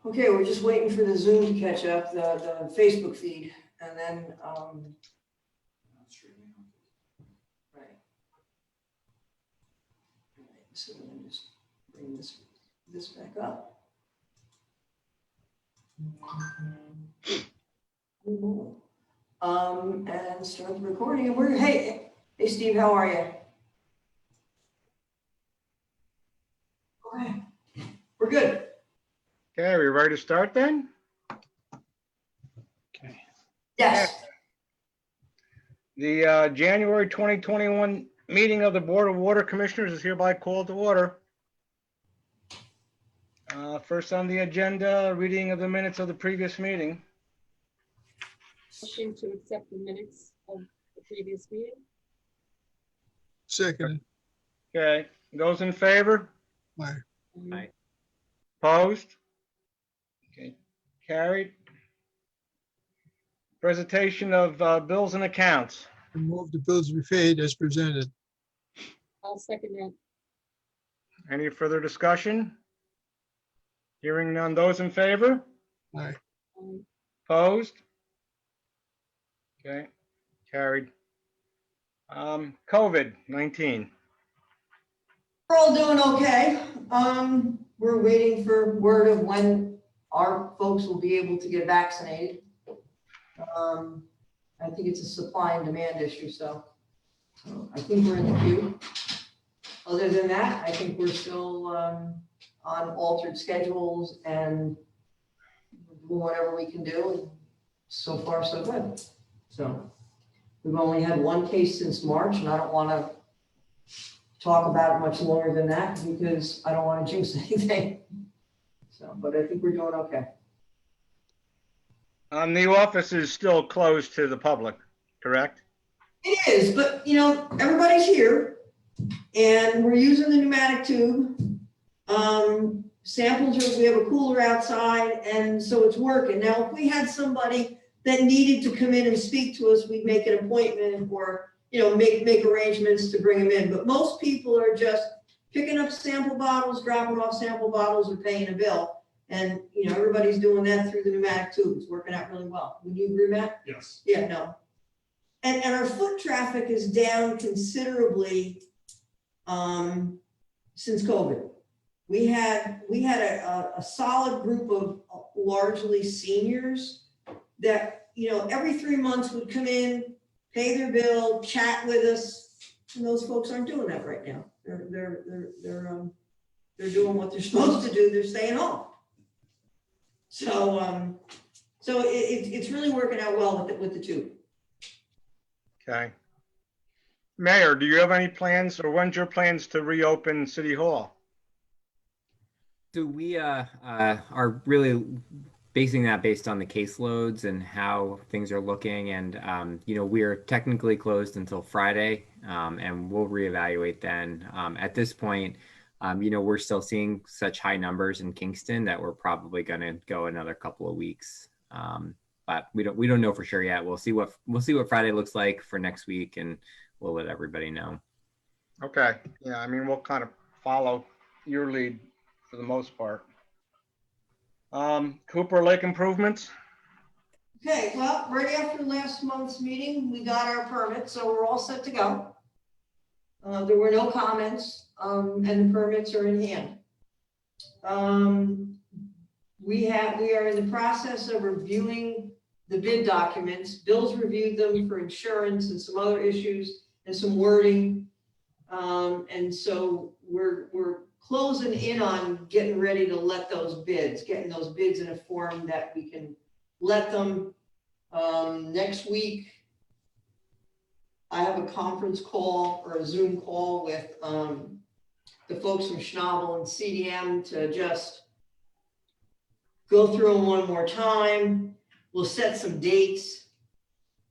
Okay, we're just waiting for the Zoom to catch up, the Facebook feed, and then, right. So let me just bring this back up. And start the recording, and hey Steve, how are you? Okay, we're good. Okay, are we ready to start then? Okay. Yes. The January 2021 meeting of the Board of Water Commissioners is hereby called to order. First on the agenda, reading of the minutes of the previous meeting. Motion to accept the minutes of the previous meeting. Second. Okay, those in favor? Aye. Aye. Opposed? Okay, carried. Presentation of bills and accounts. Move the bills to be paid as presented. I'll second that. Any further discussion? Hearing none, those in favor? Aye. Opposed? Okay, carried. COVID-19. We're all doing okay. We're waiting for word of when our folks will be able to get vaccinated. I think it's a supply and demand issue, so I think we're in the queue. Other than that, I think we're still on altered schedules and doing whatever we can do. And so far, so good. So we've only had one case since March, and I don't want to talk about it much longer than that because I don't want to jinx anything. So, but I think we're doing okay. The office is still closed to the public, correct? It is, but you know, everybody's here and we're using the pneumatic tube. Samples are, we have a cooler outside and so it's working. Now, if we had somebody that needed to come in and speak to us, we'd make an appointment or, you know, make arrangements to bring them in. But most people are just picking up sample bottles, dropping off sample bottles or paying a bill. And, you know, everybody's doing that through the pneumatic tube. It's working out really well. Would you agree, Matt? Yes. Yeah, no. And our foot traffic is down considerably since COVID. We had a solid group of largely seniors that, you know, every 3 months would come in, pay their bill, chat with us. And those folks aren't doing that right now. They're doing what they're supposed to do. They're staying home. So it's really working out well with the tube. Okay. Mayor, do you have any plans or when's your plans to reopen City Hall? So we are really basing that based on the caseloads and how things are looking. And, you know, we are technically closed until Friday and we'll reevaluate then. At this point, you know, we're still seeing such high numbers in Kingston that we're probably going to go another couple of weeks. But we don't know for sure yet. We'll see what Friday looks like for next week and we'll let everybody know. Okay. Yeah, I mean, we'll kind of follow your lead for the most part. Cooper Lake improvements. Okay, well, right after last month's meeting, we got our permit, so we're all set to go. There were no comments, and the permits are in hand. We are in the process of reviewing the bid documents. Bill's reviewed them for insurance and some other issues and some wording. And so we're closing in on getting ready to let getting those bids in a form that we can let them. Next week, I have a conference call or a Zoom call with the folks from Schnabel and CDM to just go through them one more time. We'll set some dates.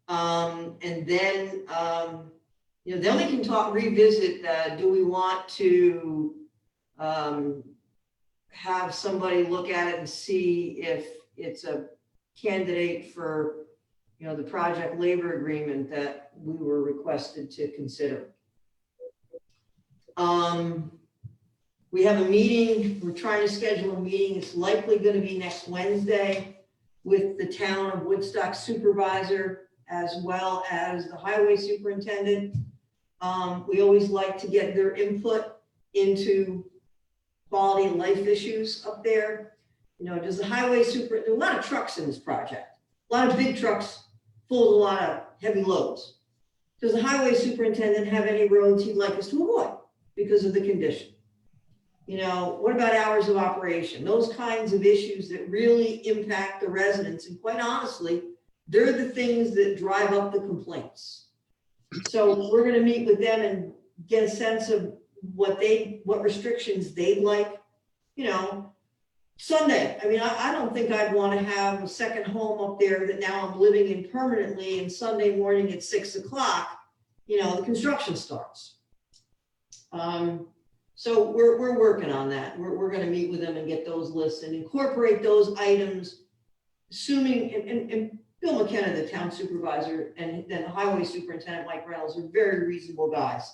And then, you know, then we can revisit, do we want to have somebody look at it and see if it's a candidate for, you know, the project labor agreement that we were requested to consider. We have a meeting, we're trying to schedule a meeting, it's likely gonna be next Wednesday with the town of Woodstock supervisor as well as the highway superintendent. We always like to get their input into quality of life issues up there. You know, does the highway super, there are a lot of trucks in this project, a lot of big trucks full of a lot of heavy loads. Does the highway superintendent have any roads he'd like us to avoid because of the condition? You know, what about hours of operation? Those kinds of issues that really impact the residents. And quite honestly, they're the things that drive up the complaints. So we're going to meet with them and get a sense of what restrictions they'd like. You know, Sunday, I mean, I don't think I'd want to have a second home up there that now I'm living in permanently, and Sunday morning at 6 o'clock, you know, the construction starts. So we're working on that. We're going to meet with them and get those lists and incorporate those items, assuming, and Bill McKenna, the town supervisor, and then the highway superintendent, Mike Reynolds, are very reasonable guys.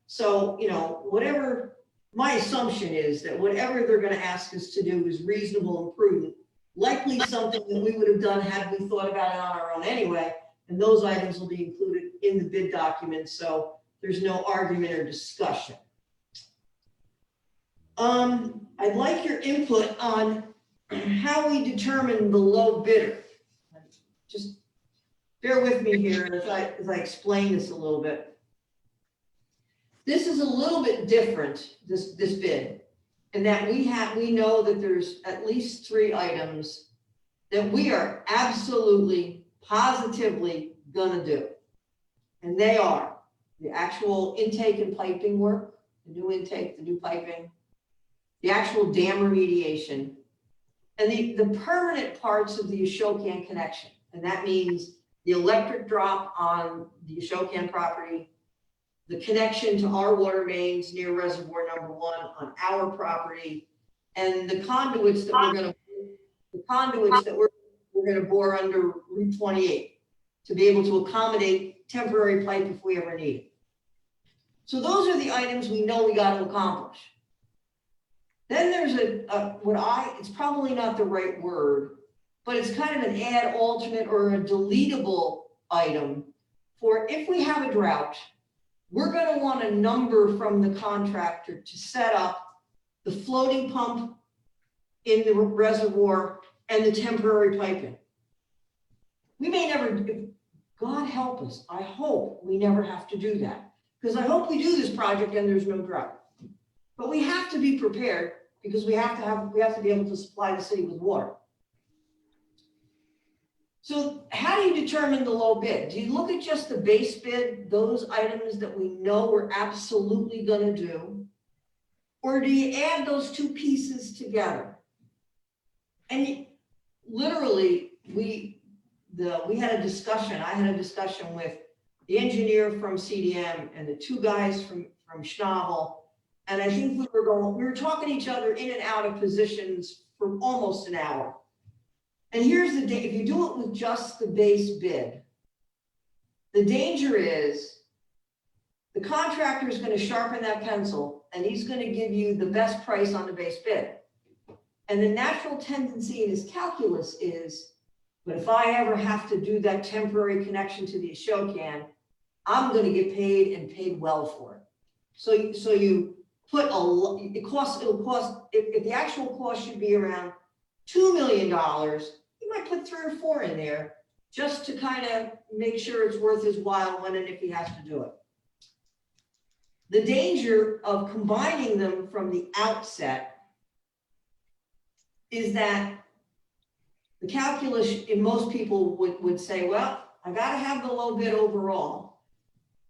So, you know, whatever, my assumption is that whatever they're going to ask us to do is reasonable and prudent, likely something that we would have done had we thought about it on our own anyway. And those items will be included in the bid document, so there's no argument or discussion. I'd like your input on how we determine the low bidder. Just bear with me here as I explain this a little bit. This is a little bit different, this bid, in that we know that there's at least 3 items that we are absolutely, positively gonna do. And they are the actual intake and piping work, the new intake, the new piping, the actual dam remediation, and the permanent parts of the Ashokan connection. And that means the electric drop on the Ashokan property, the connection to our water mains near reservoir number 1 on our property, and the conduits that we're gonna bore under Route 28 to be able to accommodate temporary pipe if we ever need it. So those are the items we know we got to accomplish. Then there's it's probably not the right word, but it's kind of an add alternate or a deletable item for if we have a drought, we're going to want a number from the contractor to set up the floating pump in the reservoir and the temporary piping. We may never, God help us, I hope we never have to do that, because I hope we do this project and there's no drought. But we have to be prepared because we have to be able to supply the city with water. So how do you determine the low bid? Do you look at just the base bid, those items that we know we're absolutely going to do? Or do you add those 2 pieces together? And literally, we had a discussion, I had a discussion with the engineer from CDM and the 2 guys from Schnabel. And I think we were talking to each other in and out of positions for almost an hour. And here's the if you do it with just the base bid, the danger is the contractor is going to sharpen that pencil and he's going to give you the best price on the base bid. And the natural tendency in his calculus is, but if I ever have to do that temporary connection to the Ashokan, I'm going to get paid and paid well for it. So you put it'll cost, if the actual cost should be around $2 million, you might put 3 or 4 in there just to kind of make sure it's worth his while when and if he has to do it. The danger of combining them from the outset is that the calculus in most people would say, well, I got to have the low bid overall.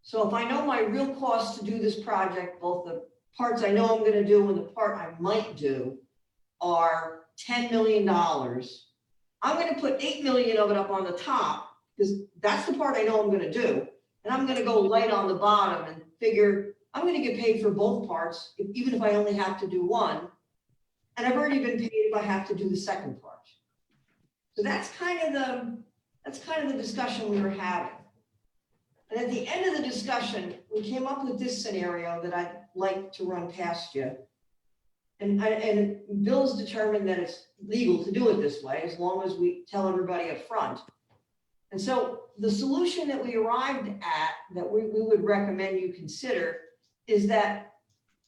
So if I know my real cost to do this project, both the parts I know I'm going to do and the part I might do are $10 million, I'm going to put $8 million of it up on the top because that's the part I know I'm going to do. And I'm going to go light on the bottom and figure I'm going to get paid for both parts, even if I only have to do one. And I've already been paid if I have to do the second part. So that's kind of the discussion we were having. And at the end of the discussion, we came up with this scenario that I'd like to run past you. and Bill's determined that it's legal to do it this way, as long as we tell everybody up front. And so the solution that we arrived at, that we would recommend you consider, is that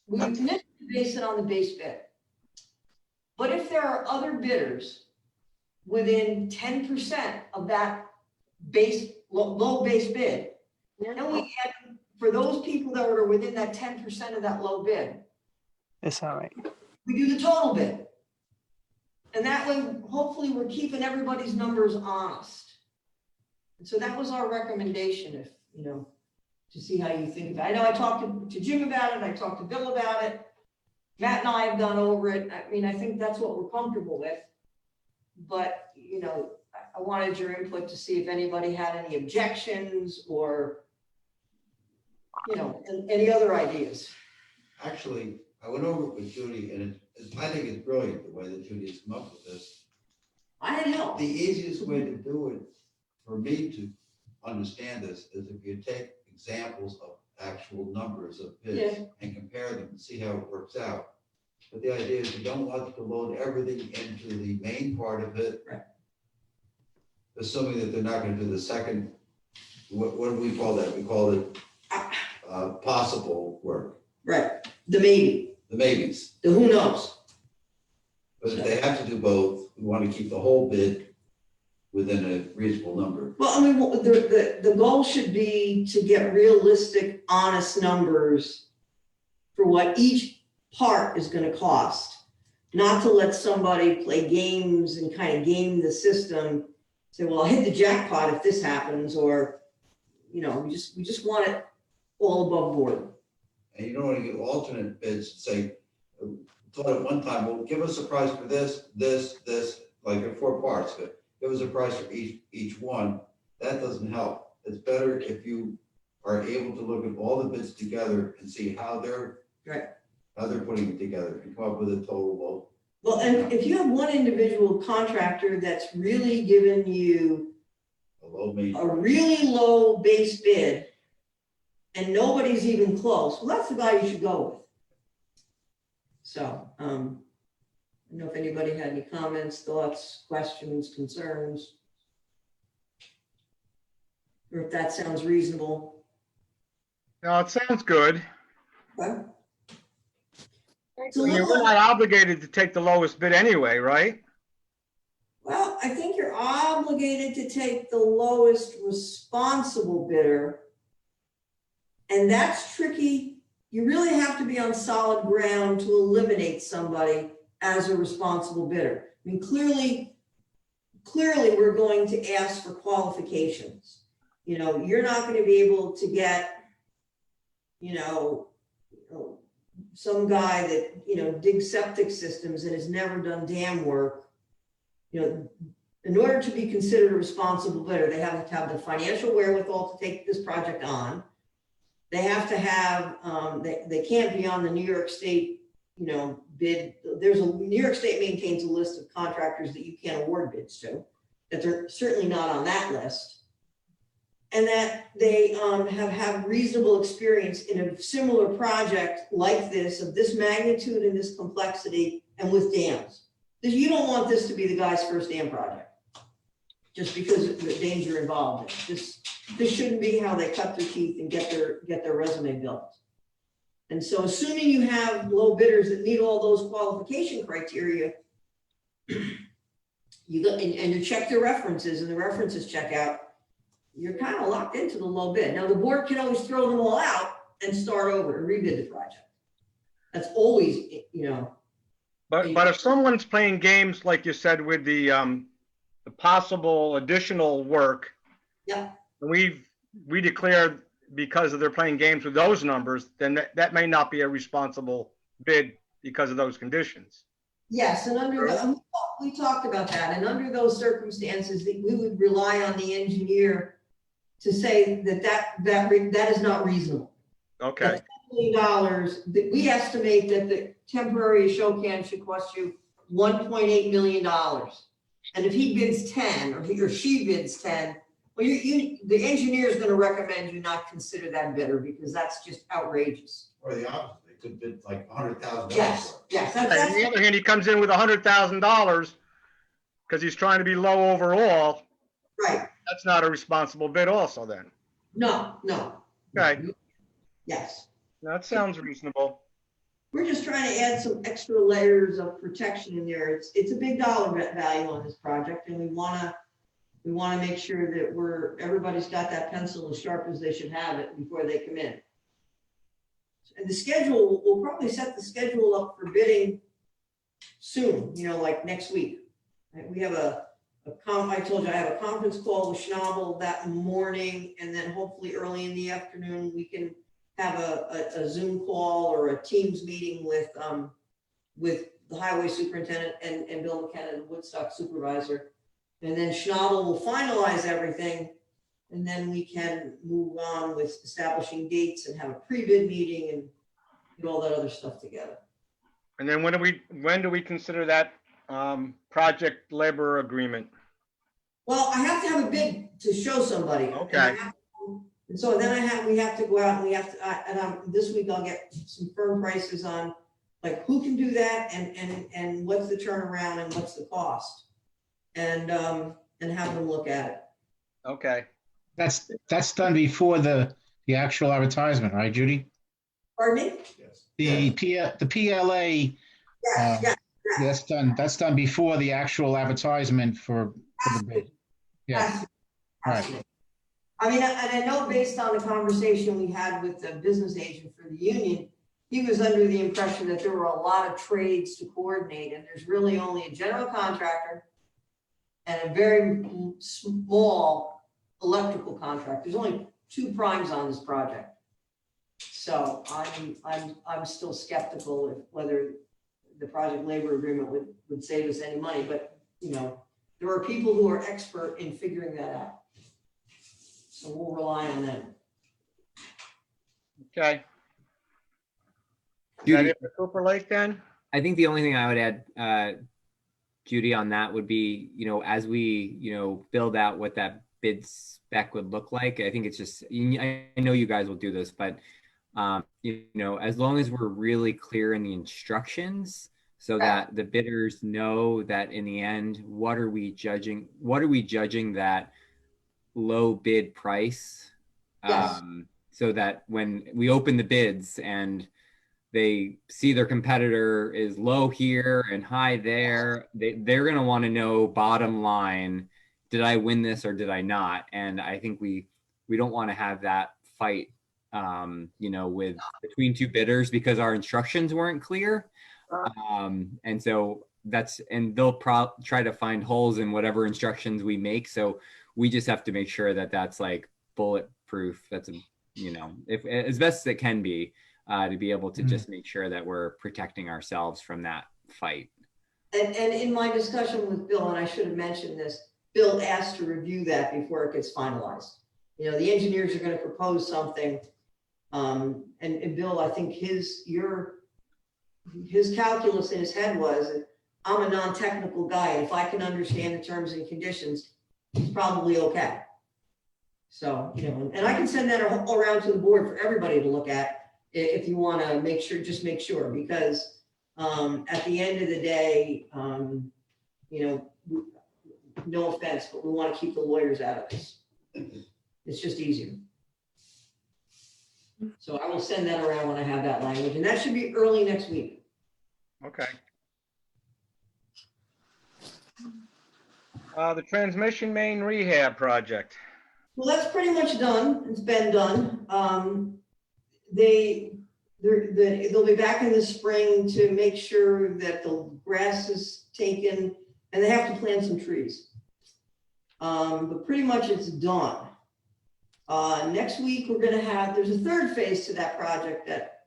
we initially base it on the base bid. But if there are other bidders within 10% of that low base bid, then we add, for those people that are within that 10% of that low bid, It's all right. we do the total bid. And that way, hopefully, we're keeping everybody's numbers honest. And so that was our recommendation, if, you know, to see how you think about it. I know I talked to Jim about it, I talked to Bill about it. Matt and I have gone over it. I mean, I think that's what we're comfortable with. But, you know, I wanted your input to see if anybody had any objections or, you know, any other ideas. Actually, I went over it with Judy, and I think it's brilliant the way that Judy has come up with this. I had help. The easiest way to do it, for me to understand this, is if you take examples of actual numbers of bids Yeah. and compare them and see how it works out. But the idea is you don't want to load everything into the main part of it. Right. Assuming that they're not going to do the second, what do we call that? We call it possible work, Right, the maybe, the maybes. the who knows. But if they have to do both, we want to keep the whole bid within a reasonable number. Well, I mean, the goal should be to get realistic, honest numbers for what each part is gonna cost. Not to let somebody play games and kind of game the system, say, well, I'll hit the jackpot if this happens, or, you know, we just want it all above board. And you don't want to get alternate bids and say, thought at one time, well, give us a price for this, like there are 4 parts, but give us a price for each one. That doesn't help. It's better if you are able to look at all the bids together and see how they're Right. how they're putting it together and come up with a total vote. Well, and if you have one individual contractor that's really given you A low main. a really low base bid and nobody's even close, well, that's the guy you should go with. So, I don't know if anybody had any comments, thoughts, questions, concerns. Or if that sounds reasonable. No, it sounds good. Okay. I mean, we're not obligated to take the lowest bid anyway, right? Well, I think you're obligated to take the lowest responsible bidder. And that's tricky. You really have to be on solid ground to eliminate somebody as a responsible bidder. I mean, clearly we're going to ask for qualifications. You know, you're not going to be able to get, you know, some guy that, you know, digs septic systems and has never done dam work. You know, in order to be considered a responsible bidder, they have to have the financial wherewithal to take this project on. They have to have, they can't be on the New York State, you know, bid. New York State maintains a list of contractors that you can't award bids to, that they're certainly not on that list. And that they have reasonable experience in a similar project like this, of this magnitude and this complexity, and with dams. Because you don't want this to be the guy's first dam project, just because of the danger involved in it. This shouldn't be how they cut their teeth and get their resume built. And so assuming you have low bidders that meet all those qualification criteria, you go and you check their references, and the references check out, you're kind of locked into the low bid. Now, the board can always throw them all out and start over and rebid the project. That's always, you know. But if someone's playing games, like you said, with the possible additional work. Yeah. And we declare because of they're playing games with those numbers, then that may not be a responsible bid because of those conditions. Yes, and we talked about that, and under those circumstances, that we would rely on the engineer to say that is not reasonable. Okay. $10 million, we estimate that the temporary show can should cost you $1.8 million. And if he bids 10, or he or she bids 10, well, the engineer is going to recommend you not consider that bidder, because that's just outrageous. Or the opposite, could bid like $100,000. Yes, yes, On the other hand, he comes in with $100,000 because he's trying to be low overall. right. That's not a responsible bid also then. No. Okay, Yes. that sounds reasonable. We're just trying to add some extra layers of protection in there. It's a big dollar value on this project, and we wanna make sure that everybody's got that pencil as sharp as they should have it before they come in. And the schedule, we'll probably set the schedule up for bidding soon, like next week. We have I told you I have a conference call with Schnabel that morning, and then hopefully early in the afternoon, we can have a Zoom call or a Teams meeting with the highway superintendent and Bill McKenna, the Woodstock supervisor. And then Schnabel will finalize everything, and then we can move on with establishing dates and have a pre-bid meeting and get all that other stuff together. And then when do we consider that project labor agreement? Well, I have to have a bid to show somebody. Okay. And so then we have to go out and we have to, this week I'll get some firm prices on like who can do that and what's the turnaround and what's the cost. And have them look at it. Okay. That's done before the actual advertisement, right, Judy? Pardon me? Yes. The PLA, Yes. that's done before the actual advertisement for the bid. Yeah, right. I mean, and I know based on the conversation we had with the business agent for the union, he was under the impression that there were a lot of trades to coordinate, and there's really only a general contractor and a very small electrical contractor. There's only 2 primes on this project. So I'm still skeptical of whether the project labor agreement would save us any money, but there are people who are expert in figuring that out. So we'll rely on them. Okay. Is that Judy, it for Cooper Lake then? I think the only thing I would add, Judy, on that would be, as we, build out what that bid spec would look like, I think it's just, I know you guys will do this, but, as long as we're really clear in the instructions so that the bidders know that in the end, what are we judging that low bid price? Yes. So that when we open the bids and they see their competitor is low here and high there, they're going to want to know bottom line, did I win this or did I not? And I think we don't want to have that fight, with between 2 bidders because our instructions weren't clear. And so they'll try to find holes in whatever instructions we make. So we just have to make sure that that's like bulletproof. That's, if as best as it can be, to be able to just make sure that we're protecting ourselves from that fight. And in my discussion with Bill, and I should have mentioned this, Bill asked to review that before it gets finalized. The engineers are going to propose something. And Bill, I think his calculus in his head was, I'm a non-technical guy, and if I can understand the terms and conditions, it's probably okay. So, and I can send that around to the board for everybody to look at if you want to make sure, because at the end of the day, no offense, but we want to keep the lawyers out of this. It's just easier. So I will send that around when I have that language, and that should be early next week. Okay. The transmission main rehab project. Well, that's pretty much done. It's been done. They'll be back in the spring to make sure that the grass is taken, and they have to plant some trees. But pretty much it's done. Next week we're going to there's a 3rd phase to that project that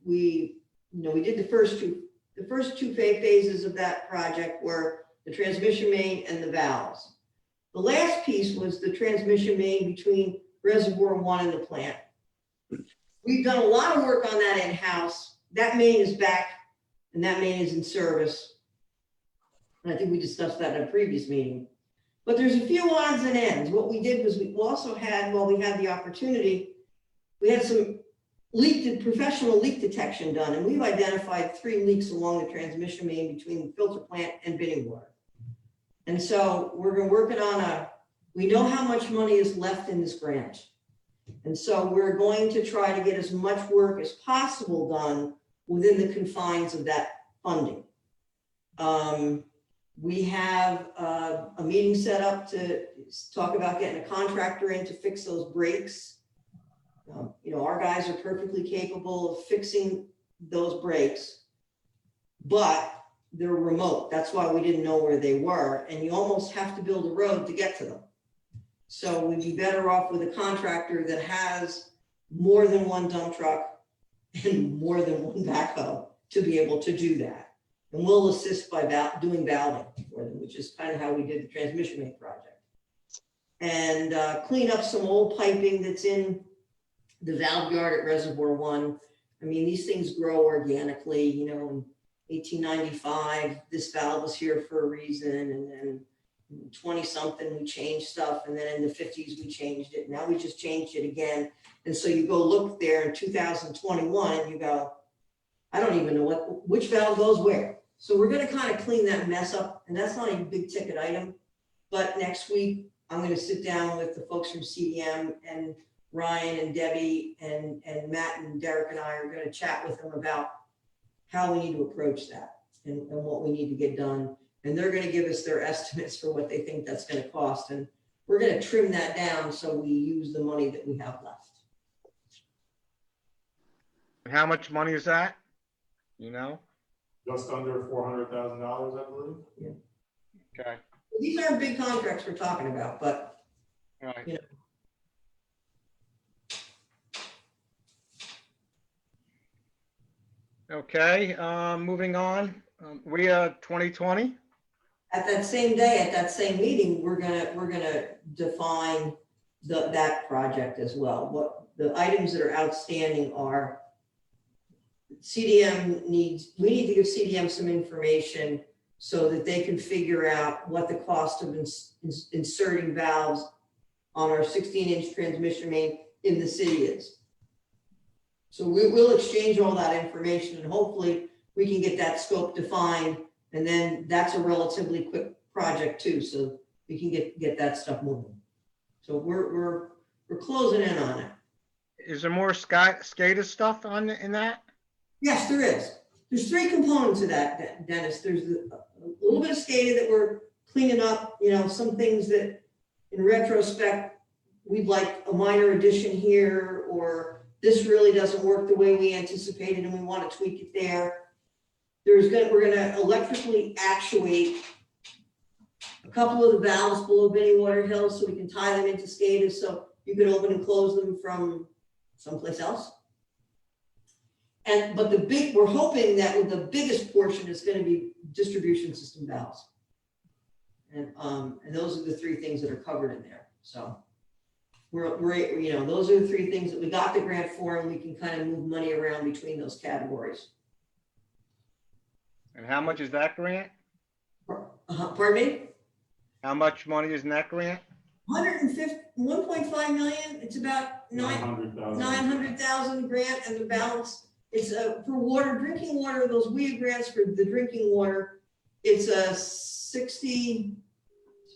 we did the first two phases of that project were the transmission main and the valves. The last piece was the transmission main between Reservoir 1 and the plant. We've done a lot of work on that in-house. That main is back and that main is in service. And I think we discussed that in a previous meeting. But there's a few odds and ends. What we did was we also had, while we had the opportunity, we had some professional leak detection done, and we've identified 3 leaks along the transmission main between the filter plant and binning water. And so we're working on we know how much money is left in this grant. And so we're going to try to get as much work as possible done within the confines of that funding. We have a meeting set up to talk about getting a contractor in to fix those breaks. You know, our guys are perfectly capable of fixing those breaks, but they're remote. That's why we didn't know where they were. And you almost have to build a road to get to them. So we'd be better off with a contractor that has more than 1 dump truck and more than 1 backhoe to be able to do that. And we'll assist by doing valving for them, which is kind of how we did the transmission main project. And clean up some old piping that's in the valve yard at Reservoir 1. I mean, these things grow organically, you know, in 1895, this valve was here for a reason. And then 20 something, we changed stuff. And then in the 50s, we changed it. Now we just changed it again. And so you go look there in 2021 and you go, I don't even know which valve goes where. So we're going to kind of clean that mess up. And that's not a big ticket item. But next week, I'm going to sit down with the folks from CDM, and Ryan and Debbie and Matt and Derek and I are going to chat with them about how we need to approach that and what we need to get done. And they're going to give us their estimates for what they think that's going to cost. And we're going to trim that down so we use the money that we have left. And how much money is that? You know? Just under $400,000, I believe. Yeah. Okay. These aren't big contracts we're talking about, but All right. you know. Okay, moving on. We 2020. At that same day, at that same meeting, we're gonna define that project as well. What the items that are outstanding are, we need to give CDM some information so that they can figure out what the cost of inserting valves on our 16-inch transmission main in the city is. So we will exchange all that information, and hopefully we can get that scope defined. And then that's a relatively quick project too, so we can get that stuff moving. So we're closing in on it. Is there more SCADA stuff in that? Yes, there is. There's 3 components to that, Dennis. There's a little bit of SCADA that we're cleaning up, you know, some things that in retrospect, we'd like a minor addition here, or this really doesn't work the way we anticipated and we want to tweak it there. We're gonna electrically actuate a couple of the valves below Binny Water Hill so we can tie them into SCADA so you can open and close them from someplace else. But we're hoping that with the biggest portion is going to be distribution system valves. And those are the 3 things that are covered in there. So we're you know, those are the 3 things that we got the grant for, and we can kind of move money around between those categories. And how much is that grant? Pardon me? How much money is in that grant? 1.5 million. It's about 900,000 grant, and the balance is for drinking water. Those WIA grants for the drinking water, it's a 60.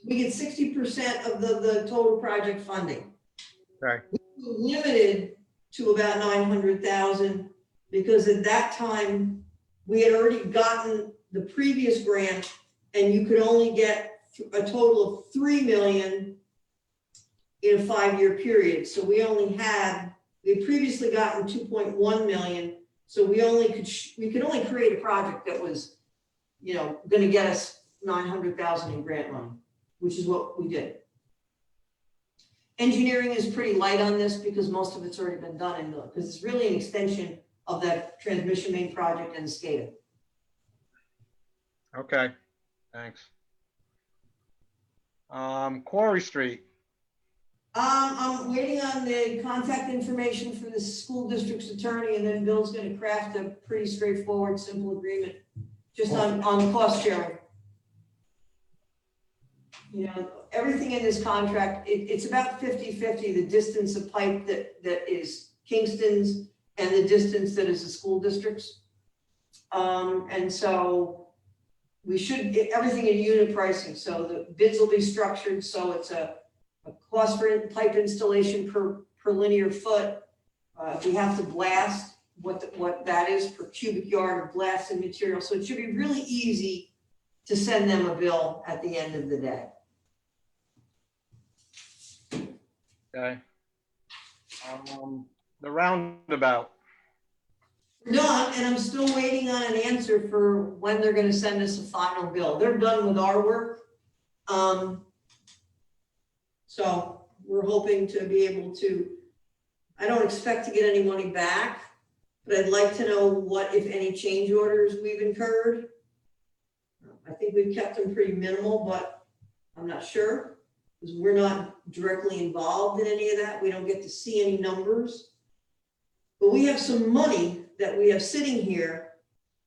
We get 60% of the total project funding. Right. We were limited to about 900,000 because at that time we had already gotten the previous grant, and you could only get a total of 3 million in a 5-year period. So we had previously gotten 2.1 million. So we could only create a project that was, you know, going to get us 900,000 in grant money, which is what we did. Engineering is pretty light on this because most of it's already been done because it's really an extension of that transmission main project and the SCADA. Okay, thanks. Quarry Street. I'm waiting on the contact information for the school district's attorney, and then Bill's going to craft a pretty straightforward, simple agreement just on cost sharing. You know, everything in this contract, it's about 50-50, the distance of pipe that is Kingston's and the distance that is the school districts. And so we should get everything in unit pricing, so the bids will be structured, so it's a cost for pipe installation per linear foot. If we have to blast, what that is per cubic yard of blasted material, so it should be really easy to send them a bill at the end of the day. Okay. The roundabout. Done, and I'm still waiting on an answer for when they're gonna send us a final bill. They're done with our work. So we're hoping to be able to, I don't expect to get any money back, but I'd like to know what, if any, change orders we've incurred. I think we've kept them pretty minimal, but I'm not sure, because we're not directly involved in any of that. We don't get to see any numbers. But we have some money that we have sitting here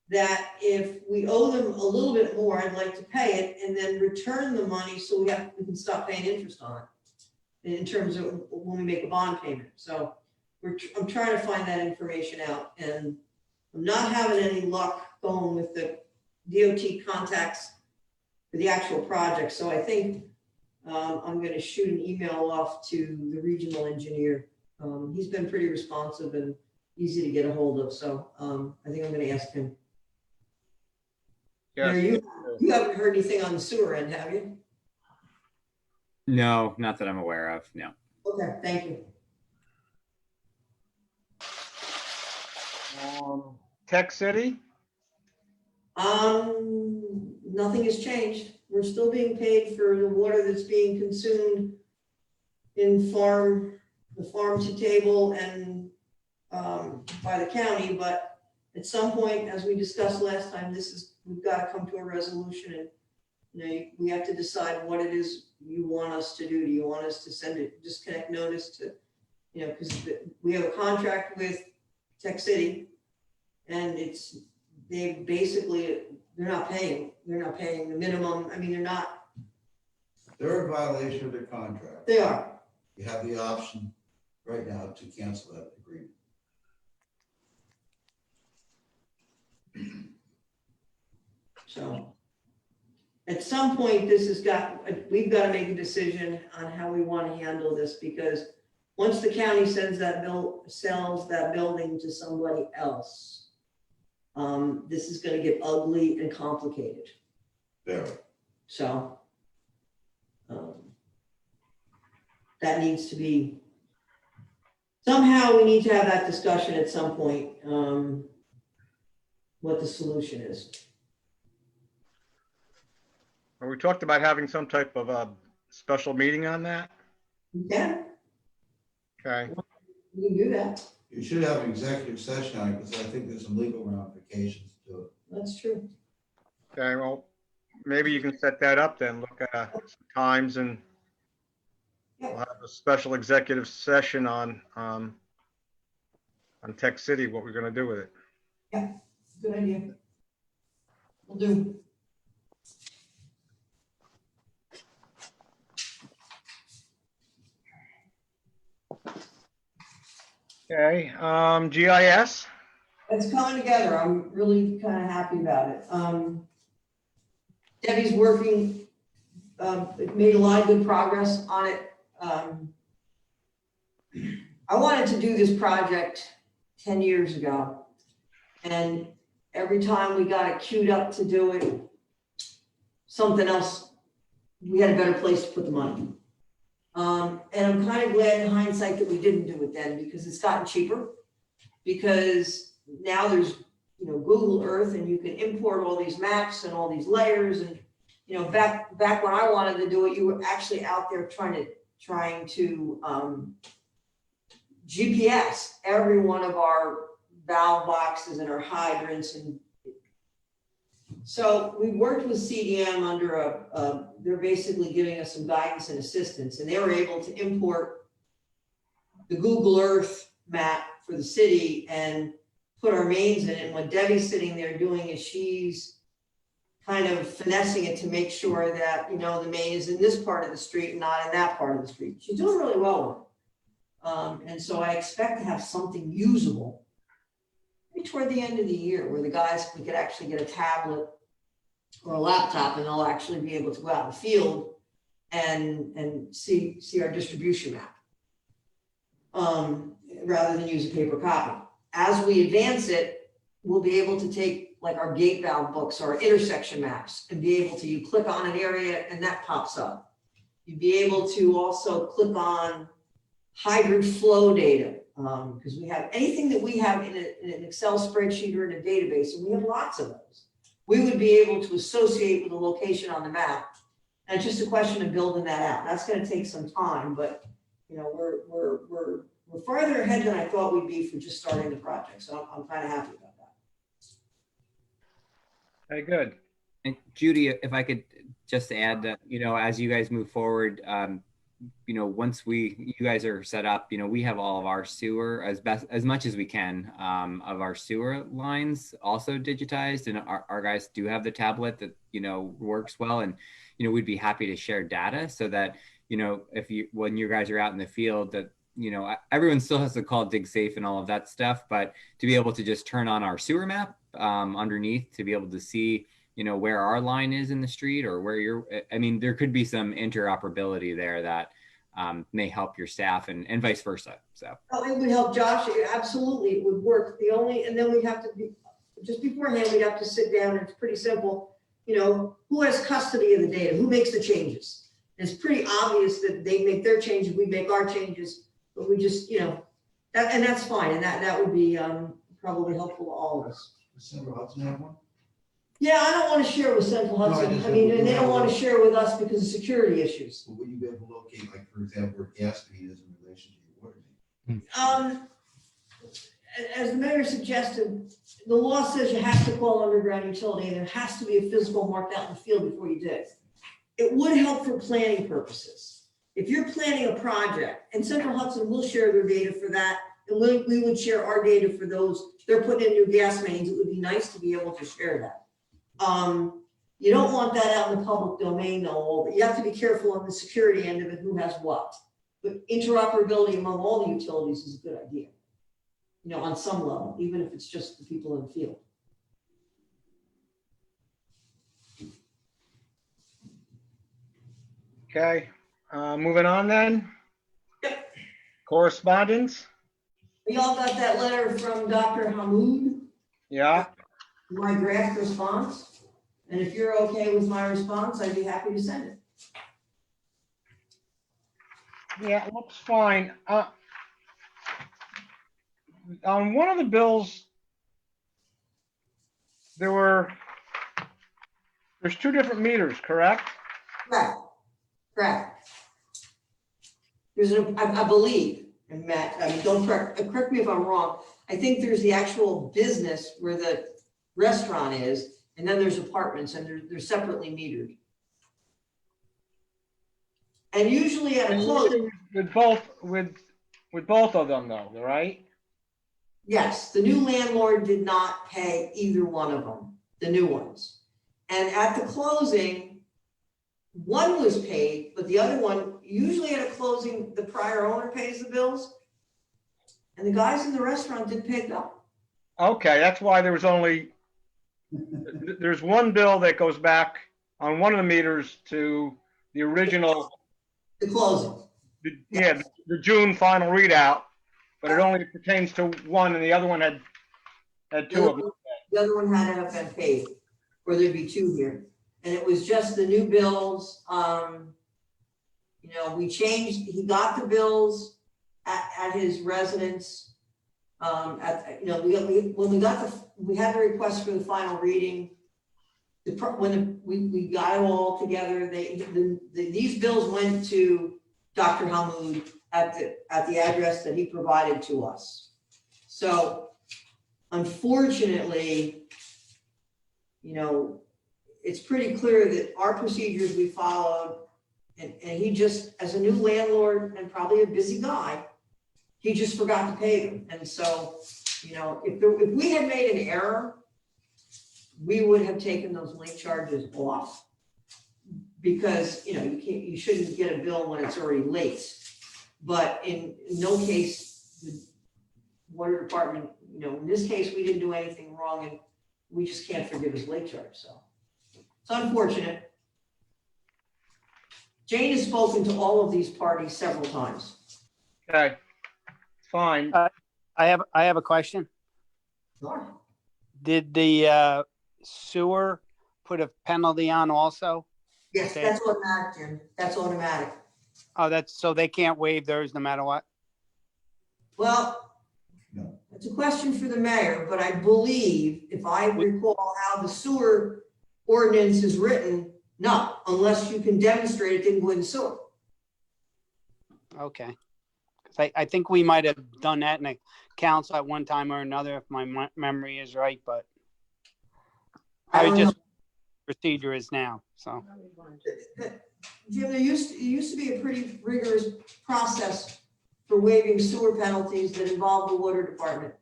that if we owe them a little bit more, I'd like to pay it and then return the money so we can stop paying interest on it in terms of when we make a bond payment. So I'm trying to find that information out, and I'm not having any luck going with the DOT contacts for the actual project. So I think I'm going to shoot an email off to the regional engineer. He's been pretty responsive and easy to get a hold of. So I think I'm going to ask him. Yes. Now, you haven't heard anything on the sewer end, have you? No, not that I'm aware of. No. Okay, thank you. Tech City. Nothing has changed. We're still being paid for the water that's being consumed in the farm to table and by the county, but at some point, as we discussed last time, we've got to come to a resolution, and we have to decide what it is you want us to do. Do you want us to send a disconnect notice to, because we have a contract with Tech City, and they're not paying the minimum. I mean, They're in violation of their contract. they are. You have the option right now to cancel that agreement. So at some point, we've got to make a decision on how we want to handle this, because once the county sells that building to somebody else, this is going to get ugly and complicated. There. So that needs to be, somehow we need to have that discussion at some point, what the solution is. Well, we talked about having some type of a special meeting on that. Yeah, Okay. we can do that. You should have an executive session on it, because I think there's some legal ramifications to it. That's true. Okay. Well, maybe you can set that up then. Look at some times, and we'll have a special executive session on Tech City. What we're going to do with it. Yeah, good idea. We'll do. Okay. GIS. It's coming together. I'm really kind of happy about it. Debbie's working, made a lot of good progress on it. I wanted to do this project 10 years ago, and every time we got it queued up to do it, something else, we had a better place to put the money. And I'm kind of glad in hindsight that we didn't do it then, because it's gotten cheaper. Because now there's, Google Earth, and you can import all these maps and all these layers. And, back when I wanted to do it, you were actually out there trying to GPS every one of our valve boxes and our hydrants. And so we worked with CDM under they're basically giving us some guidance and assistance, and they were able to import the Google Earth map for the city and put our mains in it. And what Debbie's sitting there doing is she's kind of finessing it to make sure that, the main is in this part of the street and not in that part of the street. She's doing really well with it. And so I expect to have something usable toward the end of the year, where the guys, we could actually get a tablet or a laptop, and they'll actually be able to go out in the field and see our distribution map. Rather than use a paper copy. As we advance it, we'll be able to take like our gate valve books or intersection maps and be able to, you click on an area and that pops up. You'd be able to also click on hydrant flow data, because we have anything that we have in an Excel spreadsheet or in a database, and we have lots of those. We would be able to associate with a location on the map. And it's just a question of building that out. That's going to take some time, but you know, we're farther ahead than I thought we'd be for just starting the project. So I'm kind of happy about that. Okay, good. And Judy, if I could just add that, you know, as you guys move forward, you know, once you guys are set up, you know, we have all of our sewer as much as we can of our sewer lines also digitized, and our guys do have the tablet that, you know, works well, and you know, we'd be happy to share data so that, you know, when you guys are out in the field, that, you know, everyone still has to call dig safe and all of that stuff, but to be able to just turn on our sewer map underneath to be able to see, you know, where our line is in the street or where I mean, there could be some interoperability there that may help your staff and vice versa. So. Oh, it would help Josh. Absolutely, it would work. And then we have to be, just beforehand, we'd have to sit down. It's pretty simple. You know, who has custody of the data? Who makes the changes? And it's pretty obvious that they make their changes, we make our changes, but we just, you know, that's fine. And that would be probably helpful to all of us. Does Central Hudson have one? Yeah, I don't want to share with Central No, I Hudson. just- I mean, and they don't want to share with us because of security issues. Well, would you be able to locate, like, for example, where gas main is in relation to your water main? As the mayor suggested, the law says you have to call underground utility, and there has to be a physical marked out in the field before you dig. It would help for planning purposes. If you're planning a project, and Central Hudson will share their data for that, and we would share our data for those, they're putting in new gas mains, it would be nice to be able to share that. You don't want that out in the public domain though, but you have to be careful on the security end of it, who has what. But interoperability among all the utilities is a good idea. You know, on some level, even if it's just the people in the field. Okay, moving on then. Yep. Correspondence? We all got that letter from Dr. Hamoud, Yeah, my draft response. And if you're okay with my response, I'd be happy to send it. yeah, it looks fine. On one of the bills, there's two different meters, correct? Correct. There's I believe, and Matt, I mean, don't correct me if I'm wrong. I think there's the actual business where the restaurant is, and then there's apartments, and they're separately metered. And usually at a close, With both of them though, right? yes, the new landlord did not pay either one of them, the new ones. And at the closing, one was paid, but the other one, usually at a closing, the prior owner pays the bills. And the guys in the restaurant did pay them. Okay, that's why there's one bill that goes back on one of the meters to the original, The closing. the June final readout, but it only pertains to one, and the other one had two of them. The other one had to have been paid, or there'd be two here. And it was just the new bills. You know, he got the bills at his residence. You know, we had the request for the final reading. When we got it all together, these bills went to Dr. Hamoud at the address that he provided to us. So unfortunately, you know, it's pretty clear that our procedures we followed, and he just, as a new landlord and probably a busy guy, he just forgot to pay them. And so, you know, if we had made an error, we would have taken those late charges off, because, you know, you shouldn't get a bill when it's already late. But in no case water department, you know, in this case, we didn't do anything wrong and we just can't forgive his late charge, so. It's unfortunate. Jane has spoken to all of these parties several times. Okay, fine. I have a question. Sure. Did the sewer put a penalty on also? Yes, Okay. that's automatic, Jim. That's automatic. Oh, so they can't waive theirs no matter what? Well, No. it's a question for the mayor, but I believe, if I recall how the sewer ordinance is written, no, unless you can demonstrate it didn't go in the sewer. Okay. 'Cause I think we might have done that in a council at one time or another, if my memory is right, but I I don't was know. just procedure is now, so. Jim, there used to be a pretty rigorous process for waiving sewer penalties that involved the water department.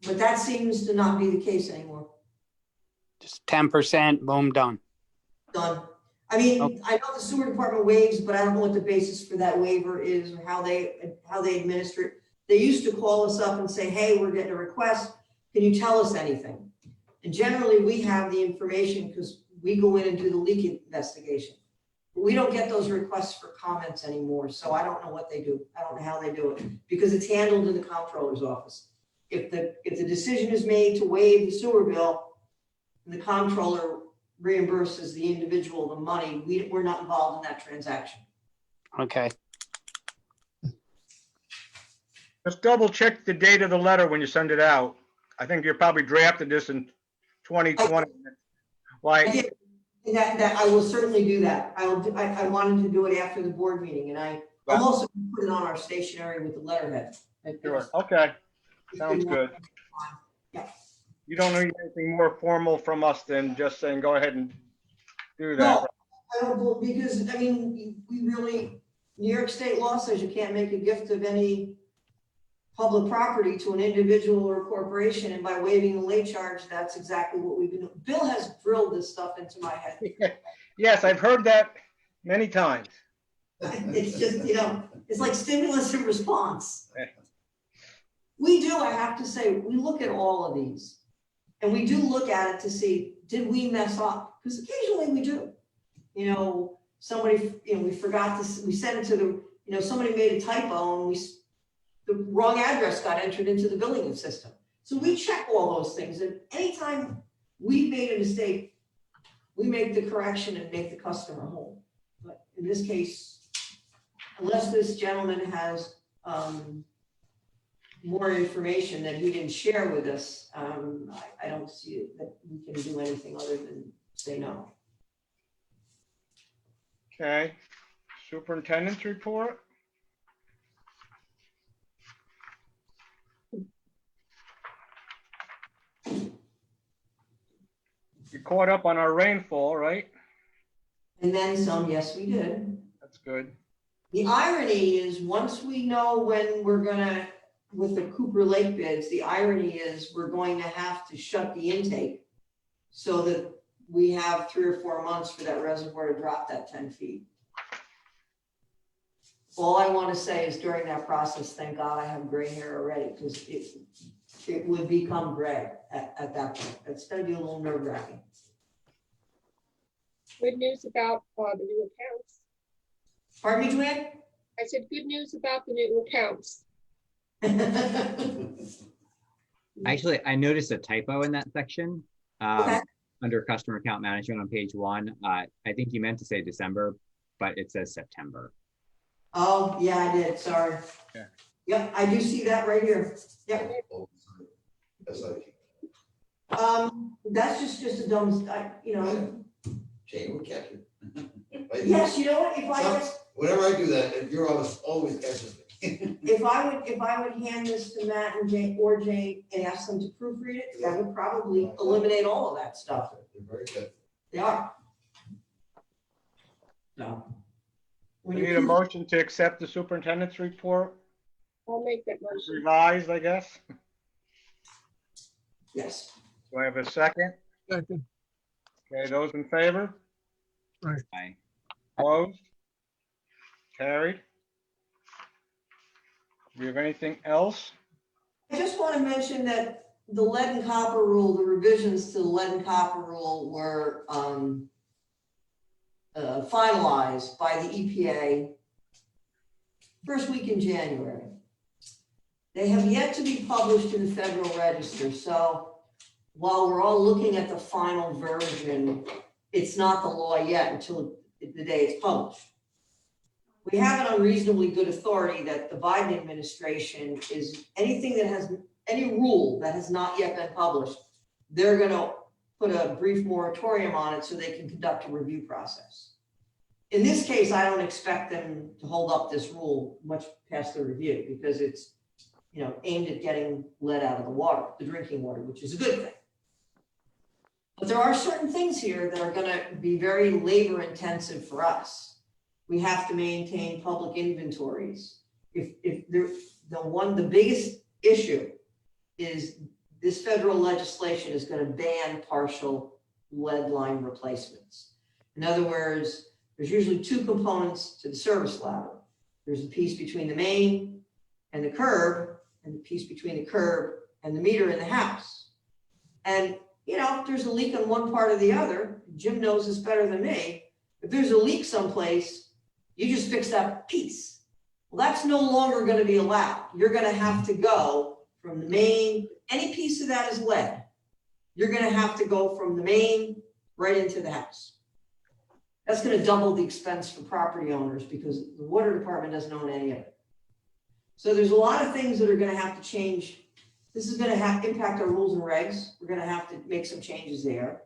But that seems to not be the case anymore. Just 10%, boom, done. Done. I mean, Okay. I know the sewer department waives, but I don't know what the basis for that waiver is or how they administer it. They used to call us up and say, hey, we're getting a request. Can you tell us anything? And generally, we have the information because we go in and do the leak investigation. We don't get those requests for comments anymore, so I don't know what they do. I don't know how they do it, because it's handled in the comptroller's office. If the decision is made to waive the sewer bill, the comptroller reimburses the individual the money. We're not involved in that transaction. Okay. Just double check the date of the letter when you send it out. I think you probably drafted this in 2020. Why? And that I will certainly do that. I wanted to do it after the board meeting, and I'll also put it on our stationery with the letterhead. Sure, okay, sounds good. Yeah. You don't need anything more formal from us than just saying, go ahead and do that. No, I don't, because, I mean, we really, New York state law says you can't make a gift of any public property to an individual or corporation, and by waiving the late charge, that's exactly what we've been doing. Bill has drilled this stuff into my head. Yes, I've heard that many times. It's just, you know, it's like stimulus and response. We do, I have to say, we look at all of these. And we do look at it to see, did we mess up? Because occasionally we do. You know, somebody, you know, we forgot to, we sent it to the, you know, somebody made a typo and the wrong address got entered into the billing system. So we check all those things. And anytime we made a mistake, we make the correction and make the customer whole. But in this case, unless this gentleman has more information that he didn't share with us, I don't see it, that we can do anything other than say no. Okay, superintendent's report. You caught up on our rainfall, right? And then some, yes, we did. That's good. The irony is, once we know when we're gonna, with the Cooper Lake bids, the irony is we're going to have to shut the intake so that we have 3 or 4 months for that reservoir to drop that 10 feet. All I want to say is during that process, thank God I have gray hair already, because it would become gray at that point. It's gonna be a little nerve wracking. Good news about the new accounts. Pardon me, Joanne? I said, good news about the new accounts. Actually, I noticed a typo in that section. Okay. Under customer account management on page 1. I think you meant to say December, but it says September. Oh, yeah, I did, sorry. Yeah. Yep, I do see that right here. Yep. That's like, That's just a dumb, you know, Jane will catch it. yes, you know what, if I Some- just, Whenever I do that, your office always catches me. if I would hand this to Matt and Jane or Jane and ask them to proofread it, that would probably eliminate all of that stuff. They're very good. They are. So. We When you need a proof- motion to accept the superintendent's report, I'll make that motion. revised, I guess. Yes. Do I have a second? Second. Okay, those in favor? Aye. Opposed? Carried. Do we have anything else? I just want to mention that the lead and copper rule, the revisions to the lead and copper rule were finalized by the EPA first week in January. They have yet to be published in the Federal Register, so while we're all looking at the final version, it's not the law yet until the day it's published. We have it on reasonably good authority that the Biden administration is anything that has, any rule that has not yet been published, they're gonna put a brief moratorium on it so they can conduct a review process. In this case, I don't expect them to hold up this rule much past the review because it's, aimed at getting lead out of the water, the drinking water, which is a good thing. But there are certain things here that are gonna be very labor intensive for us. We have to maintain public inventories. The biggest issue is this federal legislation is gonna ban partial lead line replacements. In other words, there's usually two components to the service ladder. There's a piece between the main and the curb, and the piece between the curb and the meter in the house. And, if there's a leak on one part or the other, Jim knows this better than me. If there's a leak someplace, you just fix that piece. Well, that's no longer going to be allowed. You're going to have to go from the main, any piece of that is lead. You're going to have to go from the main right into the house. That's going to double the expense for property owners because the water department doesn't own any of it. So there's a lot of things that are going to have to change. This is going to have impact our rules and regs. We're going to have to make some changes there.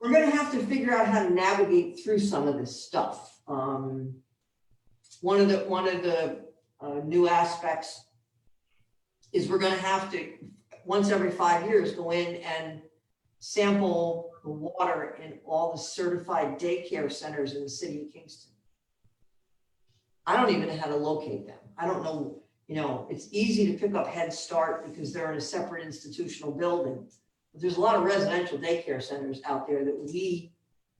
We're going to have to figure out how to navigate through some of this stuff. One of the new aspects is we're going to have to, once every 5 years, go in and sample the water in all the certified daycare centers in the city of Kingston. I don't even know how to locate them. I don't know, it's easy to pick up Head Start because they're in a separate institutional building. But there's a lot of residential daycare centers out there that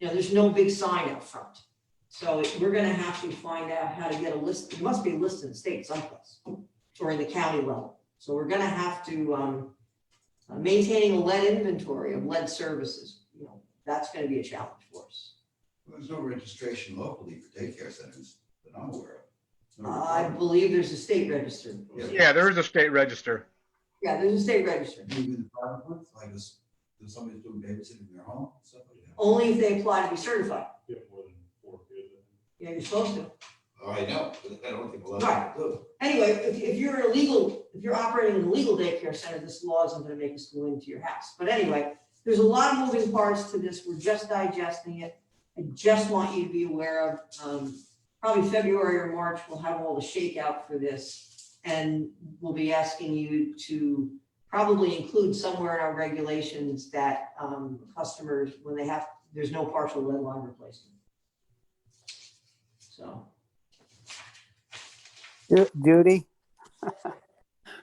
there's no big sign out front. So we're gonna have to find out how to get a list. It must be a list in the state someplace or in the county level. So we're gonna have to, maintaining a lead inventory of lead services, that's gonna be a challenge for us. There's no registration locally for daycare centers that I'm aware of. I believe there's a state register. Yeah, there is a state register. Yeah, there's a state register. Maybe the private ones, like this, if somebody's doing babysitting in their home, somebody. Only if they apply to be certified. You have more than 4 kids. Yeah, you're supposed to. Oh, I know, but I don't think a lot Right. of them do. Anyway, if you're operating in a legal daycare center, this law isn't gonna make us go into your house. But anyway, there's a lot of moving parts to this. We're just digesting it. I just want you to be aware of, probably February or March, we'll have all the shakeout for this. And we'll be asking you to probably include somewhere in our regulations that customers, when there's no partial lead line replacement. So. Judy?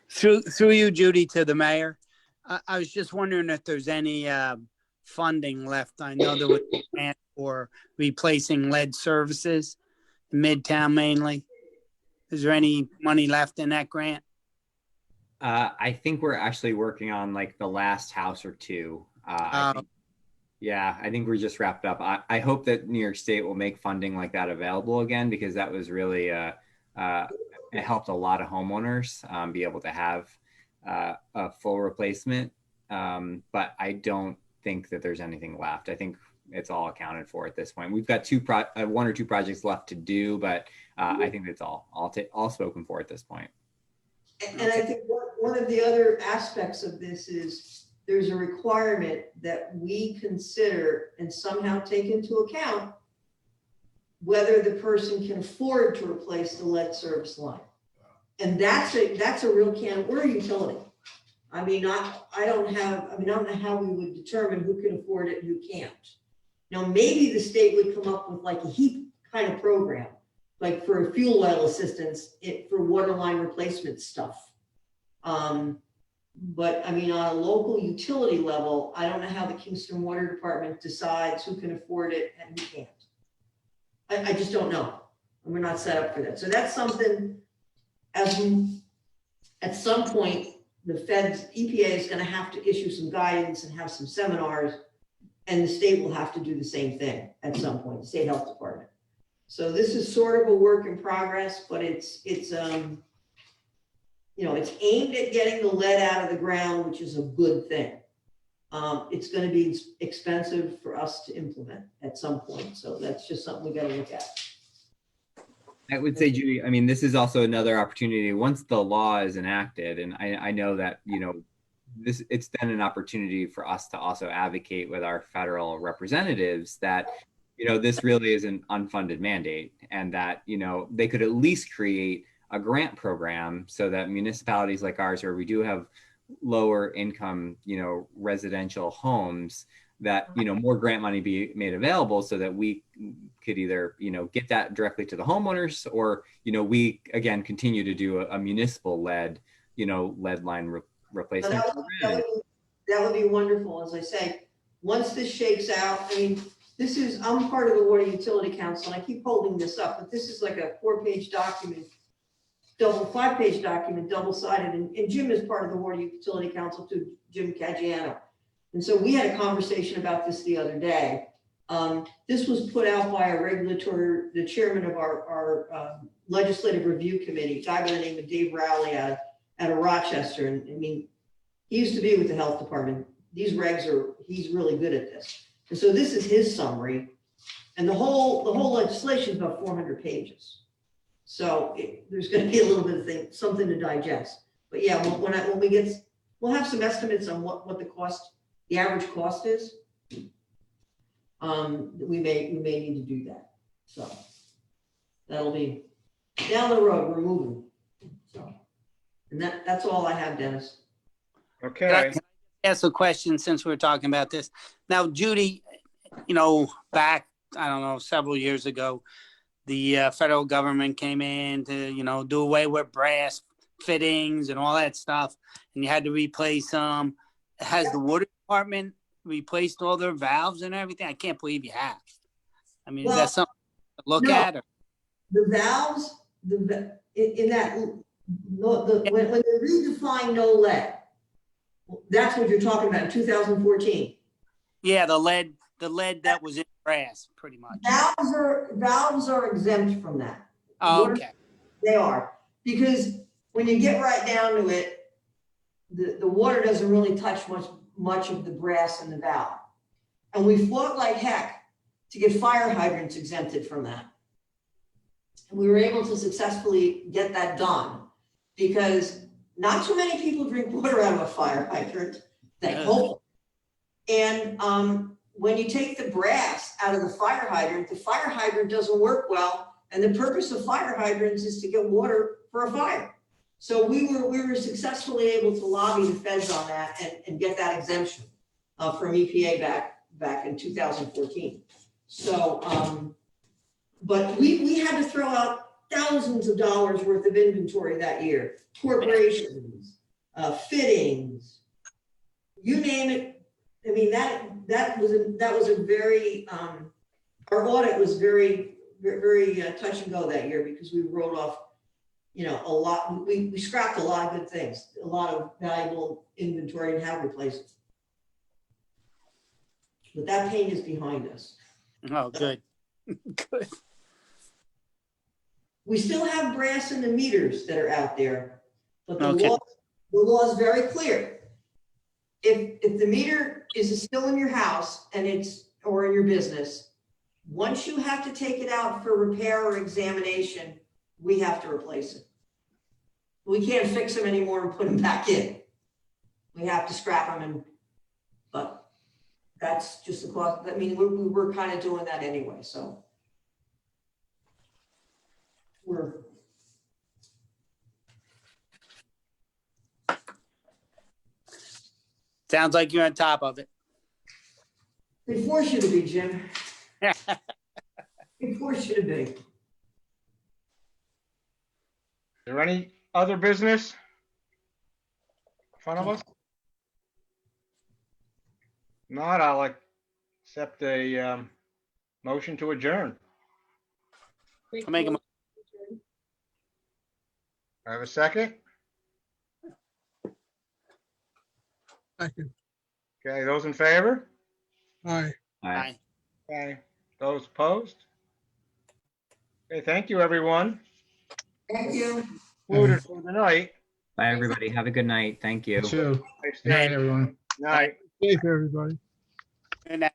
Through you, Judy, to the mayor. I was just wondering if there's any funding left. I know there was a grant for replacing lead services in Midtown mainly. Is there any money left in that grant? I think we're actually working on like the last house or two. I think we just wrapped up. I hope that New York State will make funding like that available again, because that was really, it helped a lot of homeowners be able to have a full replacement. But I don't think that there's anything left. I think it's all accounted for at this point. We've got one or two projects left to do, but I think it's all spoken for at this point. And I think one of the other aspects of this is there's a requirement that we consider and somehow take into account whether the person can afford to replace the lead service line. And that's a real we're a utility. I don't know how we would determine who can afford it and who can't. Now, maybe the state would come up with like a HEAP kind of program, like for fuel oil assistance, for water line replacement stuff. But on a local utility level, I don't know how the Kingston Water Department decides who can afford it and who can't. I just don't know. And we're not set up for that. So that's something, as we at some point, the feds, EPA is gonna have to issue some guidance and have some seminars, and the state will have to do the same thing at some point, the state health department. So this is sort of a work in progress, but it's you know, it's aimed at getting the lead out of the ground, which is a good thing. It's gonna be expensive for us to implement at some point, so that's just something we gotta look at. I would say, Judy, I mean, this is also another opportunity, once the law is enacted, and I know that, you know, it's then an opportunity for us to also advocate with our federal representatives that, you know, this really is an unfunded mandate, and that, you know, they could at least create a grant program so that municipalities like ours, where we do have lower income, you know, residential homes, that, you know, more grant money be made available so that we could either, you know, get that directly to the homeowners, or, you know, we again continue to do a municipal led, you know, lead line replacement program. That would be wonderful. As I say, once this shakes out, I mean, I'm part of the Water Utility Council, and I keep holding this up, but this is like a 4-page document, 5-page document, double-sided, and Jim is part of the Water Utility Council too, Jim Caggiano. And so we had a conversation about this the other day. This was put out by the chairman of our legislative review committee, a guy by the name of Dave Rowley out of Rochester. And I mean, he used to be with the health department. These regs he's really good at this. And so this is his summary. And the whole legislation is about 400 pages. So there's going to be a little bit of something to digest. But yeah, when we get, we'll have some estimates on what the average cost is. We may need to do that. So that'll be down the road. We're moving. So, and that's all I have, Dennis. Okay. Can I ask a question since we're talking about this? Now, Judy, you know, back, I don't know, several years ago, the federal government came in to, you know, do away with brass fittings and all that stuff, and you had to replace them. Has the water department replaced all their valves and everything? I can't believe you have. I mean, is that something to look at? Or? The valves, when they redefine no lead, that's what you're talking about in 2014. Yeah, the lead that was in brass, pretty much. Valves are exempt from that. Oh, okay. They are, because when you get right down to it, the water doesn't really touch much of the brass in the valve. And we fought like heck to get fire hydrants exempted from that. And we were able to successfully get that done, because not too many people drink water out of a fire hydrant, thank hope. And when you take the brass out of the fire hydrant doesn't work well. And the purpose of fire hydrants is to get water for a fire. So we were successfully able to lobby the feds on that and get that exemption from EPA back in 2014. So, but we had to throw out thousands of dollars worth of inventory that year. Corporations, fittings, you name it. I mean, that was a very, our audit was very touch and go that year, because we wrote off, you know, a lot. We scrapped a lot of good things, a lot of valuable inventory, and how to replace it. But that pain is behind us. Oh, good. Good. We still have brass in the meters that are out there, but the Okay. law is very clear. If the meter is still in your house or in your business, once you have to take it out for repair or examination, we have to replace it. We can't fix them anymore and put them back in. We have to scrap them, but that's just the cost. I mean, we're kind of doing that anyway, so we're. Sounds like you're on top of it. They force you to be, Jim. They force you to be. Is there any other business in front of us? Not, I'll accept a motion to adjourn. I'll make a I have a second. Second. Okay, those in favor? Aye. Aye. Okay, those opposed? Okay, thank you, everyone. Thank you. Concluded for the night. Bye, everybody. Have a good night. Thank you. You too. Nice Good night, day. everyone. Night. Safe, everybody. Good night.